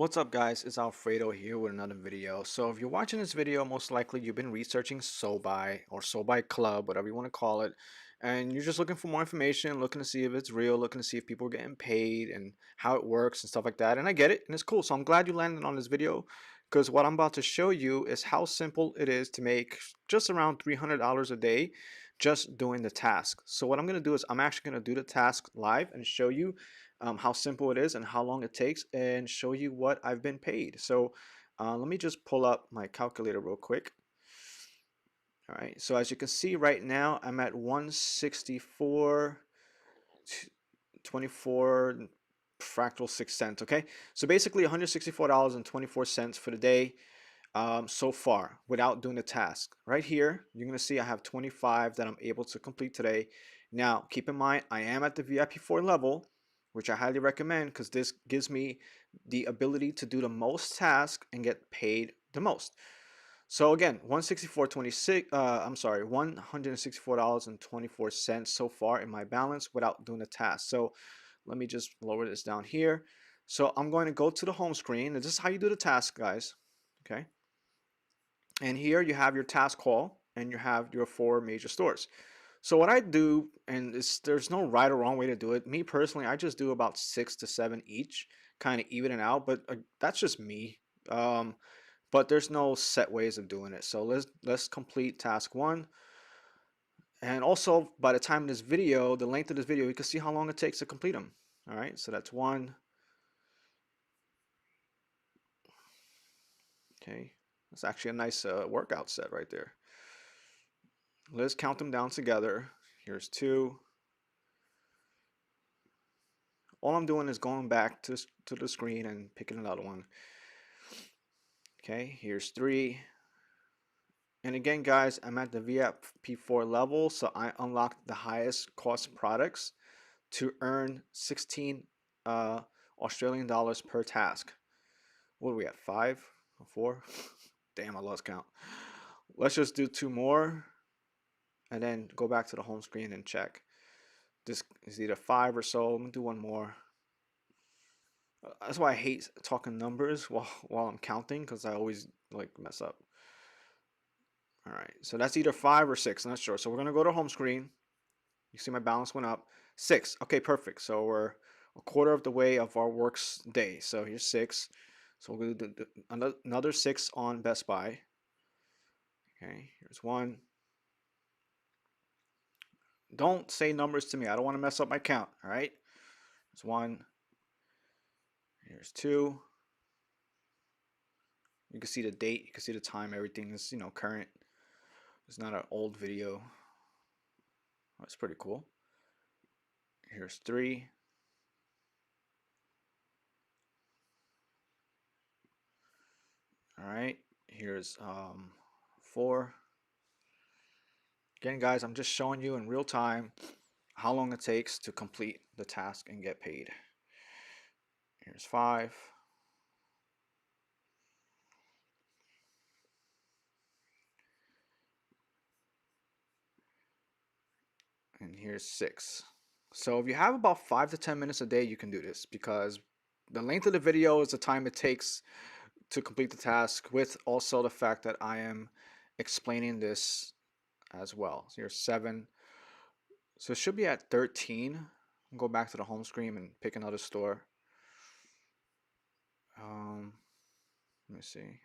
What's up guys, it's Alfredo here with another video. So if you're watching this video, most likely you've been researching Sobuy or Sobuy Club, whatever you want to call it, and you're just looking for more information, looking to see if it's real, looking to see if people are getting paid and how it works and stuff like that. And I get it, and it's cool. So I'm glad you landed on this video because what I'm about to show you is how simple it is to make just around $300 a day just doing the task. So what I'm going to do is I'm actually going to do the task live and show you how simple it is and how long it takes and show you what I've been paid. So let me just pull up my calculator real quick. All right, so as you can see right now, I'm at 164.24 fractal 6 cents. Okay, so basically $164.24 for the day so far without doing the task. Right here, you're going to see I have 25 that I'm able to complete today. Now, keep in mind, I am at the VIP4 level, which I highly recommend because this gives me the ability to do the most tasks and get paid the most. So again, 164.26 I'm sorry, $164.24 so far in my balance without doing the task. So let me just lower this down here. So I'm going to go to the home screen, and this is how you do the task, guys. Okay. And here you have your task call and you have your 4 major stores. So what I do, and there's no right or wrong way to do it. Me personally, I just do about 6 to 7 each, kind of even it out. But that's just me. But there's no set ways of doing it. So let's complete task 1. And also, by the time of this video, the length of this video, you can see how long it takes to complete them. All right, so that's 1. Okay, that's actually a nice workout set right there. Let's count them down together. Here's 2. All I'm doing is going back to the screen and picking another one. Okay, here's 3. And again, guys, I'm at the VIP4 level, so I unlocked the highest cost products to earn 16 Australian dollars per task. What are we at, 5 or 4? Damn, I lost count. Let's just do 2 more and then go back to the home screen and check. This is either 5 or so. Let me do one more. That's why I hate talking numbers while I'm counting, because I always like mess up. All right, so that's either 5 or 6. I'm not sure. So we're gonna go to home screen. You see my balance went up. 6. Okay, perfect. So we're a quarter of the way of our works day. So here's 6. So we'll do another 6 on Best Buy. Okay, here's 1. Don't say numbers to me. I don't want to mess up my count. All right. Here's 1. Here's 2. You can see the date. You can see the time. Everything is, current. It's not an old video. That's pretty cool. Here's 3. All right. Here's 4. Again, guys, I'm just showing you in real time how long it takes to complete the task and get paid. Here's 5. And here's 6. So if you have about 5 to 10 minutes a day, you can do this, because the length of the video is the time it takes to complete the task, with also the fact that I am explaining this as well. So here's 7. So it should be at 13. Go back to the home screen and pick another store. Let me see.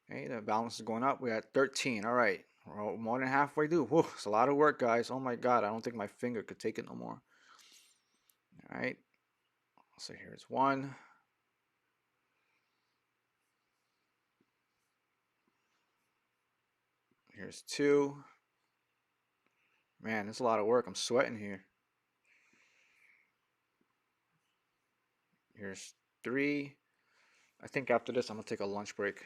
Hey, the balance is going up. We're at 13. All right. We're more than halfway through. Whew, it's a lot of work, guys. Oh my God. I don't think my finger could take it no more. All right. So here's 1. Here's 2. Man, it's a lot of work. I'm sweating here. Here's 3. I think after this, I'm going to take a lunch break.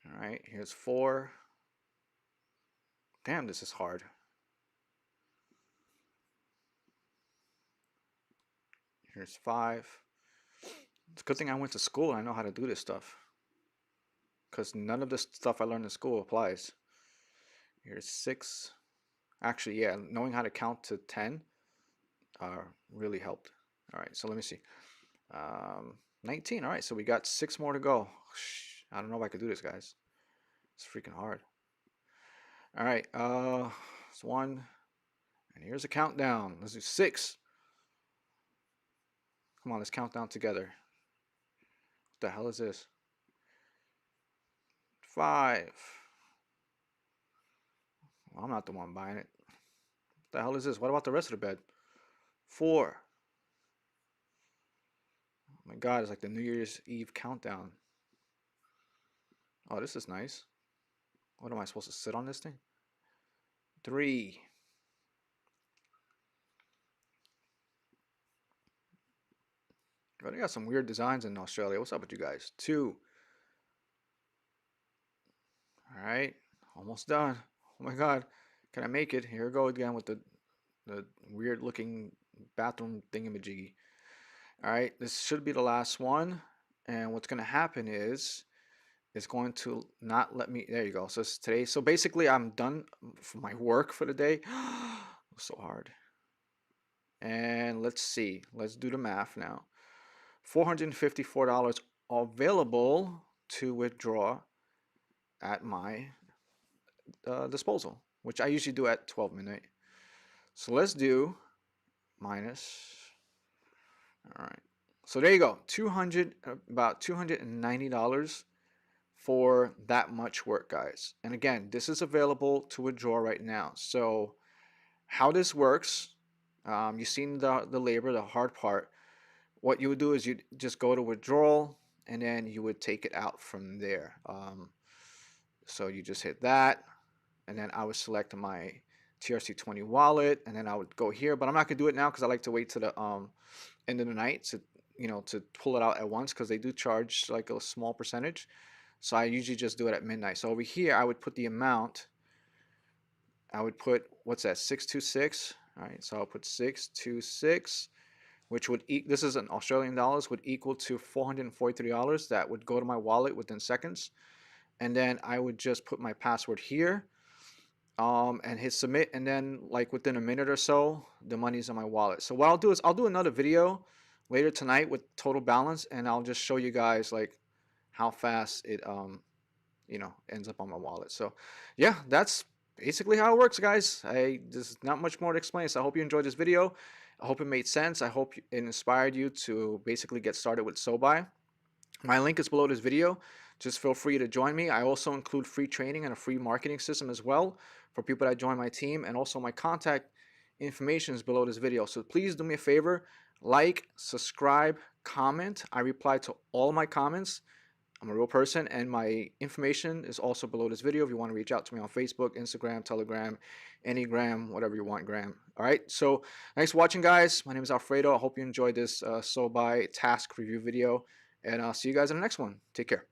All right. Here's 4. Damn, this is hard. Here's 5. It's a good thing I went to school and I know how to do this stuff, because none of this stuff I learned in school applies. Here's 6. Actually, yeah, knowing how to count to 10 really helped. All right, so let me see. 19. All right, so we got 6 more to go. I don't know if I could do this, guys. It's freaking hard. All right, it's 1, and here's a countdown. Let's do 6. Come on, let's count down together. What the hell is this? 5. Well, I'm not the one buying it. What the hell is this? What about the rest of the bed? 4. Oh my God, it's like the New Year's Eve countdown. Oh, this is nice. What am I supposed to sit on this thing? 3. Oh, they got some weird designs in Australia. What's up with you guys? 2. All right, almost done. Oh my God, can I make it? Here we go again with the weird looking bathroom thingamajiggy. All right, this should be the last one. And what's going to happen is it's going to not let me. There you go. So it's today. So basically, I'm done for my work for the day. It was so hard. And let's see. Let's do the math now. $454 available to withdraw at my disposal, which I usually do at 12 midnight. So let's do minus. All right. So there you go. About $290 for that much work, guys. And again, this is available to withdraw right now. So how this works, you've seen the labor, the hard part. What you would do is you just go to withdrawal, and then you would take it out from there. So you just hit that, and then I would select my TRC20 wallet, and then I would go here. But I'm not gonna do it now because I like to wait to the end of the night to to pull it out at once, because they do charge like a small percentage. So I usually just do it at midnight. So over here I would put the amount. I would put, what's that, 626. All right, so I'll put 626, which would this is in Australian dollars, would equal to $443. That would go to my wallet within seconds. And then I would just put my password here, and hit submit, and then like within a minute or so, the money's in my wallet. So what I'll do is I'll do another video later tonight with total balance, and I'll just show you guys like how fast it ends up on my wallet. So yeah, that's basically how it works, guys. There's not much more to explain. So I hope you enjoyed this video. I hope it made sense. I hope it inspired you to basically get started with Sobuy. My link is below this video. Just feel free to join me. I also include free training and a free marketing system as well for people that join my team, and also my contact information is below this video. So please do me a favor, like, subscribe, comment. I reply to all my comments. I'm a real person, and my information is also below this video if you want to reach out to me on Facebook, Instagram, Telegram, Anygram, whatever you want, Gram. All right, so thanks for watching, guys. My name is Alfredo. I hope you enjoyed this Sobuy task review video, and I'll see you guys in the next one. Take care.